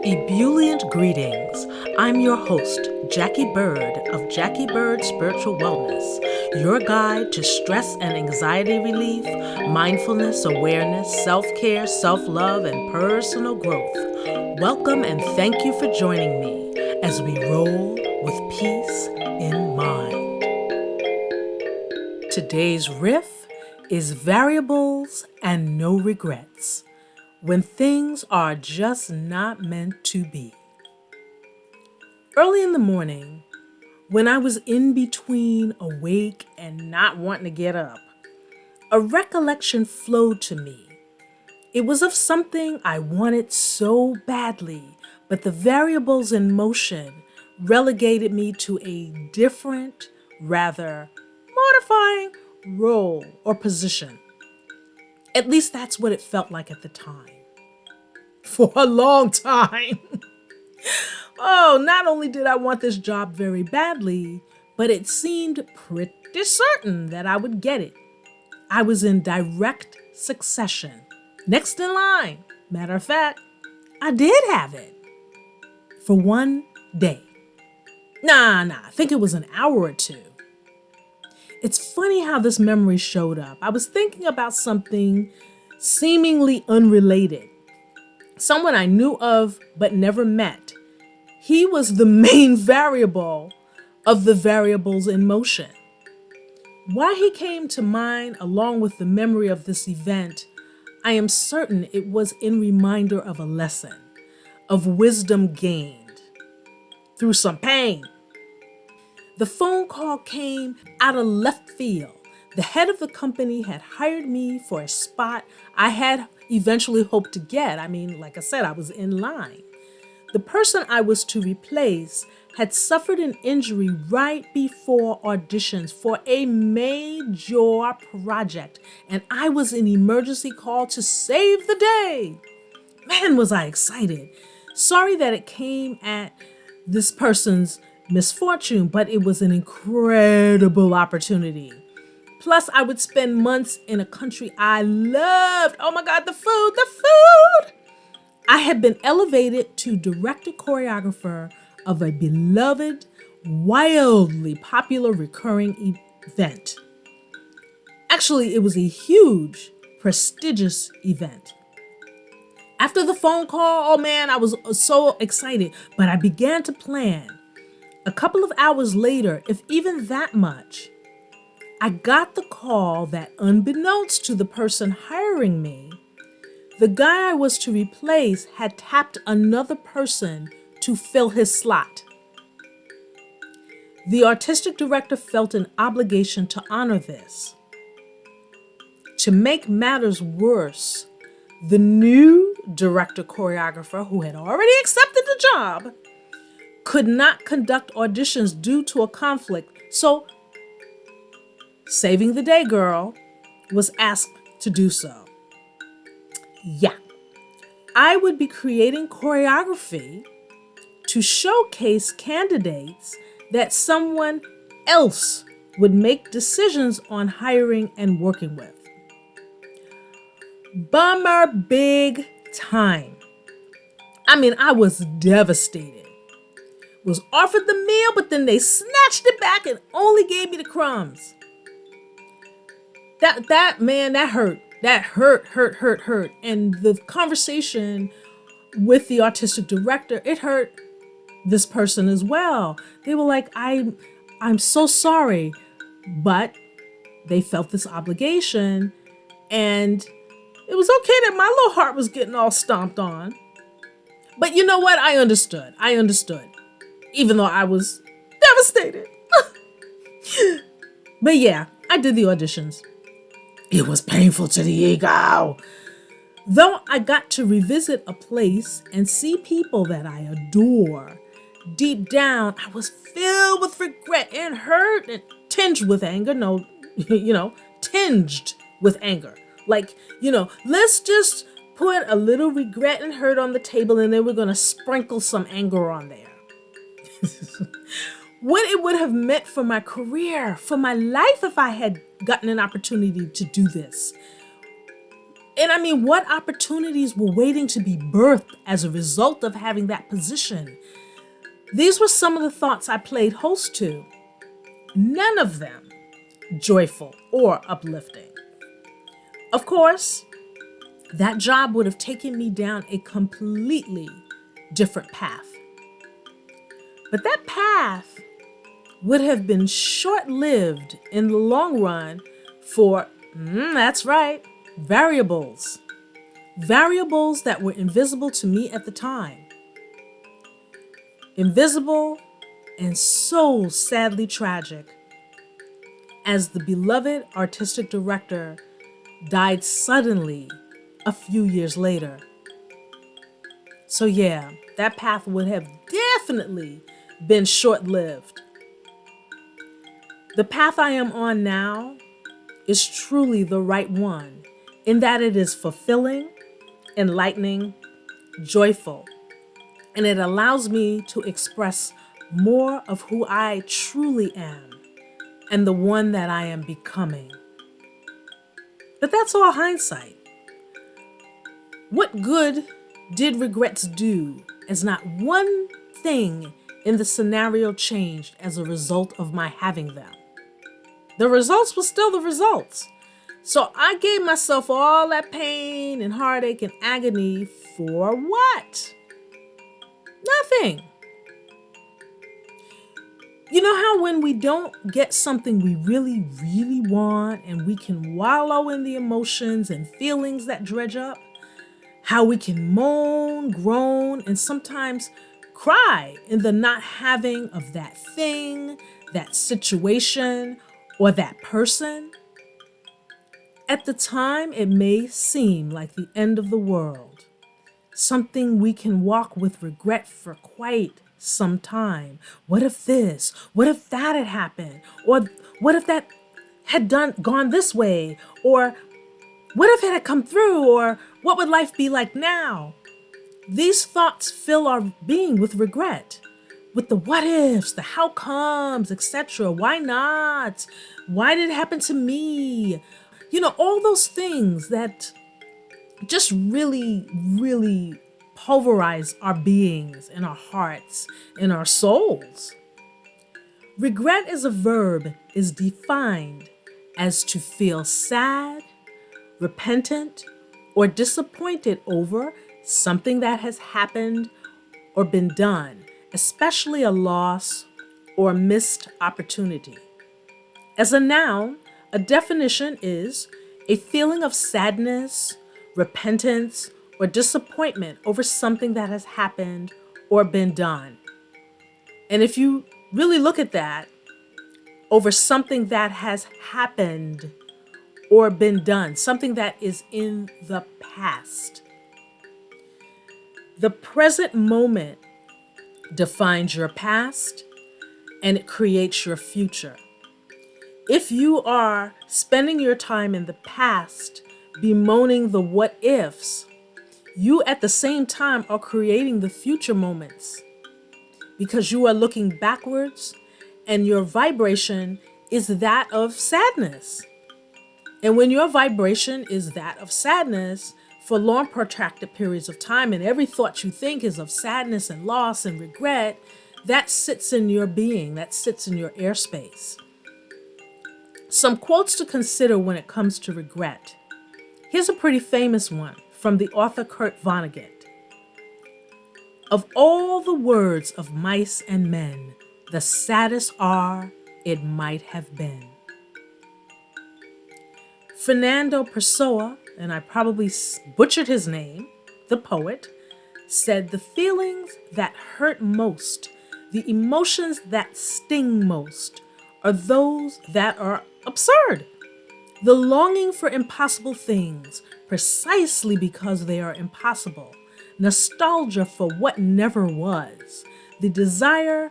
Ebullient greetings. I'm your host, Jacquie Bird of Jacquie Bird Spiritual Wellness, your guide to stress and anxiety relief, mindfulness, awareness, self-care, self-love, and personal growth. Welcome and thank you for joining me as we roll with peace in mind. Today's riff is variables and no regrets. When things are just not meant to be. Early in the morning, when I was in between awake and not wanting to get up, a recollection flowed to me. It was of something I wanted so badly, but the variables in motion relegated me to a different, rather mortifying role or position. At least that's what it felt like at the time. For a long time. Not only did I want this job very badly, but it seemed pretty certain that I would get it. I was in direct succession. Next in line. Matter of fact, I did have it. For one day. I think it was an hour or two. It's funny how this memory showed up. I was thinking about something seemingly unrelated. Someone I knew of but never met. He was the main variable of the variables in motion. Why he came to mind along with the memory of this event, I am certain it was in reminder of a lesson, of wisdom gained through some pain. The phone call came out of left field. The head of the company had hired me for a spot I had eventually hoped to get. Like I said, I was in line. The person I was to replace had suffered an injury right before auditions for a major project, and I was an emergency call to save the day. Man, was I excited. Sorry that it came at this person's misfortune, but it was an incredible opportunity. Plus, I would spend months in a country I loved. Oh my God, the food! I had been elevated to director choreographer of a beloved, wildly popular recurring event. Actually, it was a huge, prestigious event. After the phone call, I was so excited, but I began to plan. A couple of hours later, if even that much, I got the call that unbeknownst to the person hiring me, the guy I was to replace had tapped another person to fill his slot. The artistic director felt an obligation to honor this. To make matters worse, the new director choreographer, who had already accepted the job, could not conduct auditions due to a conflict, so saving the day girl was asked to do so. Yeah, I would be creating choreography to showcase candidates that someone else would make decisions on hiring and working with. Bummer big time. I was devastated. Was offered the meal, but then they snatched it back and only gave me the crumbs. That hurt. That hurt. And the conversation with the artistic director, it hurt this person as well. They were like, I'm so sorry. But they felt this obligation, and it was okay that my little heart was getting all stomped on. But you know what? I understood. Even though I was devastated. But yeah, I did the auditions. It was painful to the ego. Though I got to revisit a place and see people that I adore, deep down, I was filled with regret and hurt and tinged with anger. Tinged with anger. Let's just put a little regret and hurt on the table, and then we're going to sprinkle some anger on there. What it would have meant for my career, for my life, if I had gotten an opportunity to do this. And I mean, what opportunities were waiting to be birthed as a result of having that position? These were some of the thoughts I played host to, none of them joyful or uplifting. Of course, that job would have taken me down a completely different path. But that path would have been short-lived in the long run for, that's right, variables. Variables that were invisible to me at the time. Invisible and so sadly tragic, as the beloved artistic director died suddenly a few years later. So yeah, that path would have definitely been short-lived. The path I am on now is truly the right one, in that it is fulfilling, enlightening, joyful, and it allows me to express more of who I truly am and the one that I am becoming. But that's all hindsight. What good did regrets do, as not one thing in the scenario changed as a result of my having them? The results were still the results. So I gave myself all that pain and heartache and agony for what? Nothing. You know how when we don't get something we really, really want and we can wallow in the emotions and feelings that dredge up? How we can moan, groan, and sometimes cry in the not having of that thing, that situation, or that person? At the time, it may seem like the end of the world, something we can walk with regret for quite some time. What if this? What if that had happened? Or what if that had gone this way? Or what if it had come through? Or what would life be like now? These thoughts fill our being with regret, with the what ifs, the how comes, etc. Why not? Why did it happen to me? You know, all those things that just really, really pulverize our beings and our hearts and our souls. Regret as a verb is defined as to feel sad, repentant, or disappointed over something that has happened or been done, especially a loss or missed opportunity. As a noun, a definition is a feeling of sadness, repentance, or disappointment over something that has happened or been done. And if you really look at that, over something that has happened or been done, something that is in the past. The present moment defines your past and it creates your future. If you are spending your time in the past bemoaning the what ifs, you at the same time are creating the future moments because you are looking backwards and your vibration is that of sadness. And when your vibration is that of sadness for long protracted periods of time and every thought you think is of sadness and loss and regret, that sits in your being, that sits in your airspace. Some quotes to consider when it comes to regret. Here's a pretty famous one from the author Kurt Vonnegut. Of all the words of mice and men, the saddest are, it might have been. Fernando Pessoa, and I probably butchered his name, the poet, said the feelings that hurt most, the emotions that sting most, are those that are absurd. The longing for impossible things, precisely because they are impossible. Nostalgia for what never was. The desire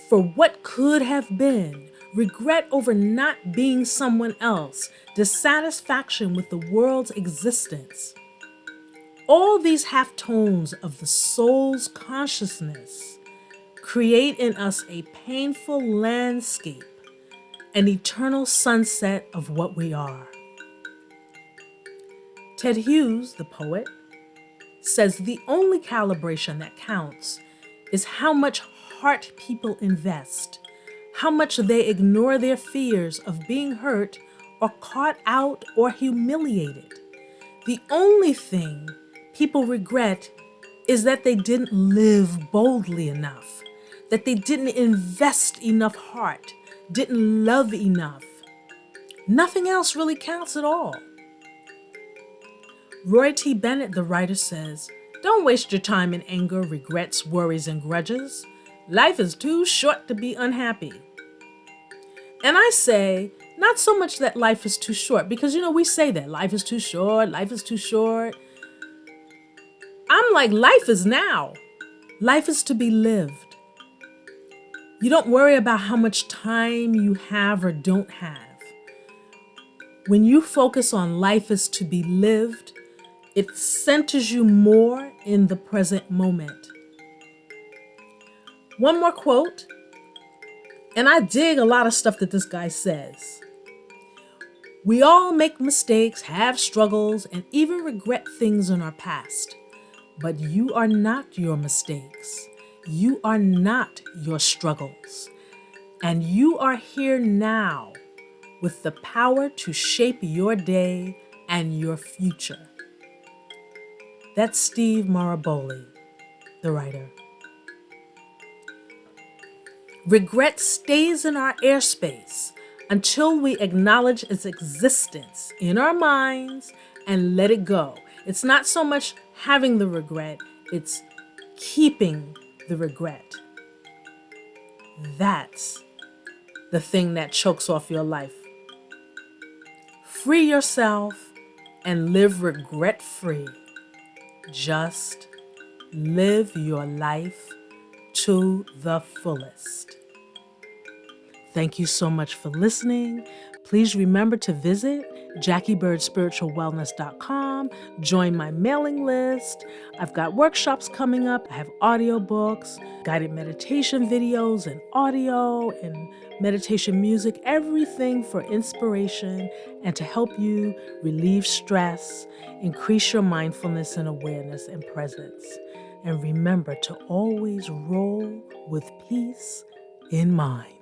for what could have been. Regret over not being someone else. Dissatisfaction with the world's existence. All these half tones of the soul's consciousness create in us a painful landscape, an eternal sunset of what we are. Ted Hughes, the poet, says the only calibration that counts is how much heart people invest, how much they ignore their fears of being hurt or caught out or humiliated. The only thing people regret is that they didn't live boldly enough, that they didn't invest enough heart, didn't love enough. Nothing else really counts at all. Roy T. Bennett, the writer, says, "Don't waste your time in anger, regrets, worries, and grudges. Life is too short to be unhappy." And I say, not so much that life is too short, because, we say that life is too short, life is too short. I'm like, life is now. Life is to be lived. You don't worry about how much time you have or don't have. When you focus on life is to be lived, it centers you more in the present moment. One more quote, and I dig a lot of stuff that this guy says. "We all make mistakes, have struggles, and even regret things in our past. But you are not your mistakes. You are not your struggles. And you are here now with the power to shape your day and your future." That's Steve Maraboli, the writer. Regret stays in our airspace until we acknowledge its existence in our minds and let it go. It's not so much having the regret, it's keeping the regret. That's the thing that chokes off your life. Free yourself and live regret-free. Just live your life to the fullest. Thank you so much for listening. Please remember to visit JacquieBirdSpiritualWellness.com. Join my mailing list. I've got workshops coming up. I have audiobooks, guided meditation videos and audio and meditation music, everything for inspiration and to help you relieve stress, increase your mindfulness and awareness and presence. And remember to always roll with peace in mind.